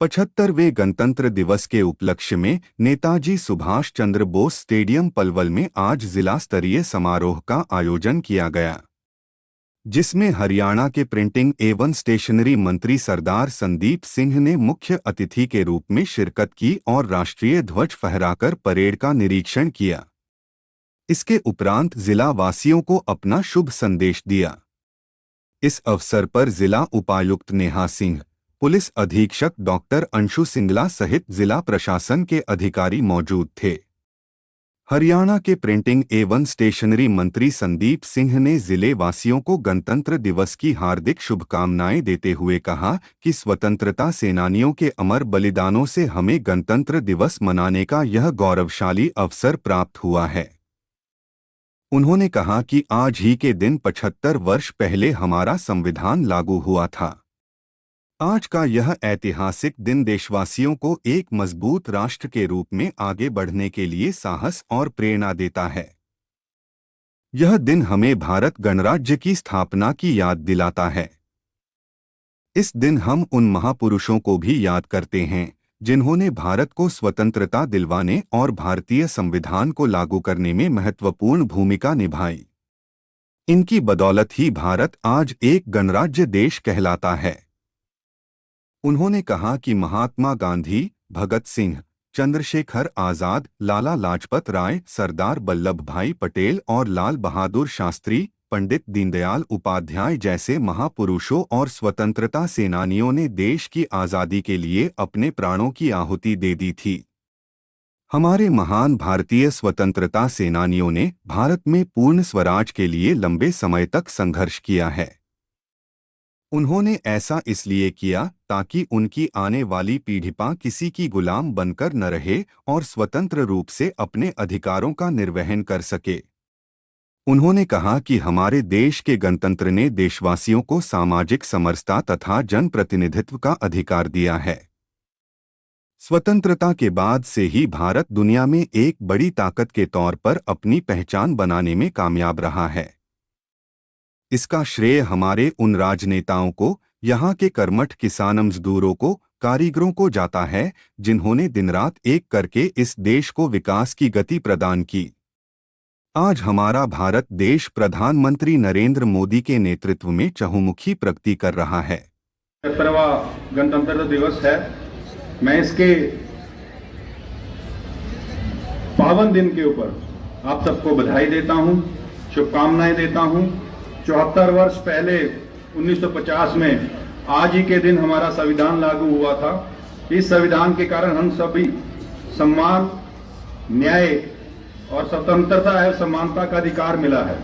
75वें गणतंत्र दिवस के उपलक्ष्य में नेताजी सुभाष चंद्र बोस स्टेडियम पलवल में आज जिला स्तरीय समारोह का आयोजन किया गया, जिसमें हरियाणा के प्रिंटिंग एवं स्टेशनरी मंत्री सरदार संदीप सिंह ने मुख्य अतिथि के रूप में शिरकत की और राष्ट्रीय ध्वज फहराकर परेड का निरीक्षण किया। इसके उपरांत जिला वासियों को अपना शुभ संदेश दिया। इस अवसर पर जिला उपायुक्त नेहा सिंह, पुलिस अधीक्षक डॉक्टर अंशु सिंगला सहित जिला प्रशासन के अधिकारी मौजूद थे। हरियाणा के प्रिंटिंग एवं स्टेशनरी मंत्री संदीप सिंह ने जिले वासियों को गणतंत्र दिवस की हार्दिक शुभकामनाएं देते हुए कहा कि स्वतंत्रता सेनानियों के अमर बलिदानों से हमें गणतंत्र दिवस मनाने का यह गौरवशाली अवसर प्राप्त हुआ है। उन्होंने कहा कि आज ही के दिन 75 वर्ष पहले हमारा संविधान लागू हुआ था। आज का यह ऐतिहासिक दिन देशवासियों को एक मजबूत राष्ट्र के रूप में आगे बढ़ने के लिए साहस और प्रेरणा देता है। यह दिन हमें भारत गणराज्य की स्थापना की याद दिलाता है। इस दिन हम उन महापुरुषों को भी याद करते हैं जिन्होंने भारत को स्वतंत्रता दिलवाने और भारतीय संविधान को लागू करने में महत्वपूर्ण भूमिका निभाई। इनकी बदौलत ही भारत आज एक गणराज्य देश कहलाता है। उन्होंने कहा कि महात्मा गांधी, भगत सिंह, चंद्रशेखर आजाद, लाला लाजपत राय, सरदार वल्लभ भाई पटेल और लाल बहादुर शास्त्री, पंडित दीनदयाल उपाध्याय जैसे महापुरुषों और स्वतंत्रता सेनानियों ने देश की आज़ादी के लिए अपने प्राणों की आहुति दे दी थी। हमारे महान भारतीय स्वतंत्रता सेनानियों ने भारत में पूर्ण स्वराज के लिए लंबे समय तक संघर्ष किया है। उन्होंने ऐसा इसलिए किया ताकि उनकी आने वाली पीढ़ी किसी की गुलाम बनकर न रहे और स्वतंत्र रूप से अपने अधिकारों का निर्वहन कर सके। उन्होंने कहा कि हमारे देश के गणतंत्र ने देशवासियों को सामाजिक समरसता तथा जनप्रतिनिधित्व का अधिकार दिया है। स्वतंत्रता के बाद से ही भारत दुनिया में एक बड़ी ताकत के तौर पर अपनी पहचान बनाने में कामयाब रहा है। इसका श्रेय हमारे उन राजनेताओं को, यहाँ के कर्मठ किसान मजदूरों को, कारीगरों को जाता है जिन्होंने दिन रात एक करके इस देश को विकास की गति प्रदान की। आज हमारा भारत देश प्रधानमंत्री नरेंद्र मोदी के नेतृत्व में चहुमुखी प्रगति कर रहा है। 75वां गणतंत्र दिवस है। मैं इसके पावन दिन के ऊपर आप सबको बधाई देता हूं, शुभकामनाएं देता हूं। 74 वर्ष पहले 1950 में आज ही के दिन हमारा संविधान लागू हुआ था। इस संविधान के कारण हम सभी सम्मान, न्याय और स्वतंत्रता एवं समानता का अधिकार मिला है।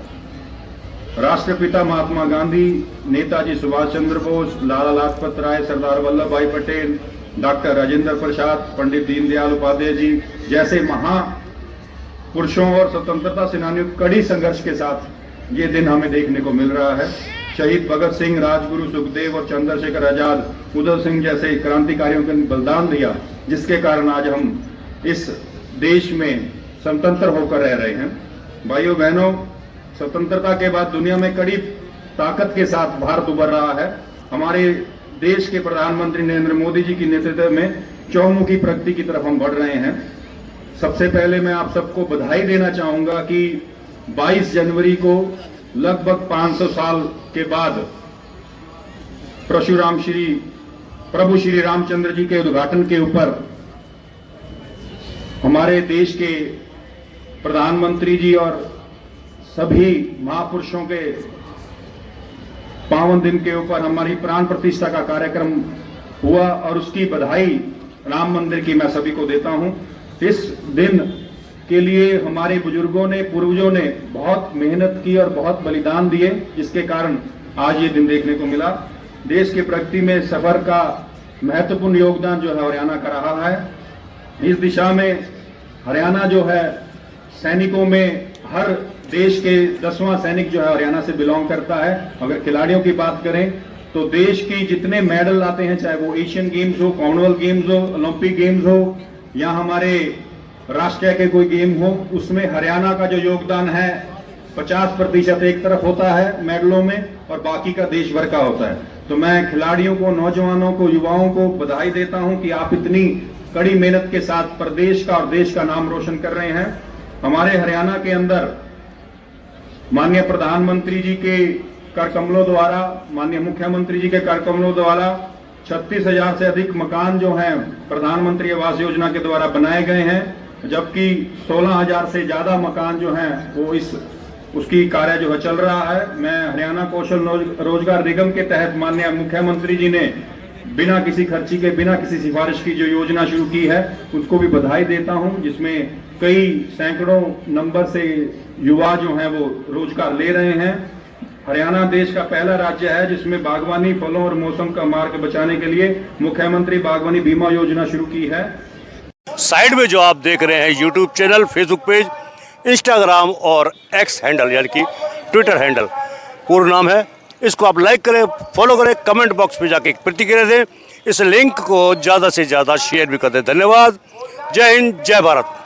राष्ट्रपिता महात्मा गांधी, नेताजी सुभाष चंद्र बोस, लाला लाजपत राय, सरदार वल्लभ भाई पटेल, डॉक्टर राजेंद्र प्रसाद, पंडित दीनदयाल उपाध्याय जी जैसे महापुरुषों और स्वतंत्रता सेनानियों कड़ी संघर्ष के साथ ये दिन हमें देखने को मिल रहा है। शहीद भगत सिंह, राजगुरु सुखदेव और चंद्रशेखर आजाद, उधम सिंह जैसे क्रांतिकारियों ने बलिदान दिया, जिसके कारण आज हम इस देश में स्वतंत्र होकर रह रहे हैं। भाइयों बहनों, स्वतंत्रता के बाद दुनिया में कड़ी ताकत के साथ भारत उभर रहा है। हमारे देश के प्रधानमंत्री नरेंद्र मोदी जी की नेतृत्व में चौमुखी प्रगति की तरफ हम बढ़ रहे हैं। सबसे पहले मैं आप सबको बधाई देना चाहूंगा कि 22 जनवरी को लगभग 500 साल के बाद प्रभु श्री रामचंद्र जी के उद्घाटन के ऊपर हमारे देश के प्रधानमंत्री जी और सभी महापुरुषों के पावन दिन के ऊपर हमारी प्राण प्रतिष्ठा का कार्यक्रम हुआ और उसकी बधाई राम मंदिर की मैं सभी को देता हूं। इस दिन के लिए हमारे बुजुर्गों ने, पूर्वजों ने बहुत मेहनत की और बहुत बलिदान दिए, जिसके कारण आज ये दिन देखने को मिला। देश की प्रगति में सफर का महत्वपूर्ण योगदान जो है हरियाणा का रहा है। इस दिशा में हरियाणा जो है सैनिकों में हर देश के 10वां सैनिक जो है हरियाणा से बिलोंग करता है। अगर खिलाड़ियों की बात करें तो देश की जितने मेडल आते हैं, चाहे वो एशियन गेम्स हो, कॉमनवेल्थ गेम्स हो, ओलंपिक गेम्स हो या हमारे राष्ट्रीय के कोई गेम हो, उसमें हरियाणा का जो योगदान है 50% एक तरफ होता है मेडलों में और बाकी का देश भर का होता है। तो मैं खिलाड़ियों को, नौजवानों को, युवाओं को बधाई देता हूं कि आप इतनी कड़ी मेहनत के साथ प्रदेश का और देश का नाम रोशन कर रहे हैं। हमारे हरियाणा के अंदर माननीय प्रधानमंत्री जी के कर कमलों द्वारा, माननीय मुख्यमंत्री जी के कर कमलों द्वारा 36,000 से अधिक मकान जो हैं प्रधानमंत्री आवास योजना के द्वारा बनाए गए हैं, जबकि 16,000 से ज्यादा मकान जो हैं वो उसकी कार्य जो है चल रहा है। मैं हरियाणा कौशल रोजगार निगम के तहत माननीय मुख्यमंत्री जी ने बिना किसी खर्ची के, बिना किसी सिफारिश की जो योजना शुरू की है उसको भी बधाई देता हूं, जिसमें कई सैकड़ों नंबर से युवा जो हैं वो रोजगार ले रहे हैं। हरियाणा देश का पहला राज्य है जिसमें बागवानी, फलों और मौसम का मार्ग बचाने के लिए मुख्यमंत्री बागवानी बीमा योजना शुरू की है। साइड में जो आप देख रहे हैं YouTube channel, Facebook page, Instagram और एक्स हैंडल यानी कि ट्विटर हैंडल पूर्ण नाम है, इसको आप लाइक करें, फॉलो करें, कमेंट बॉक्स में जाके प्रतिक्रिया दें, इस लिंक को ज़्यादा से ज़्यादा शेयर भी कर दें। धन्यवाद। जय हिंद, जय भारत।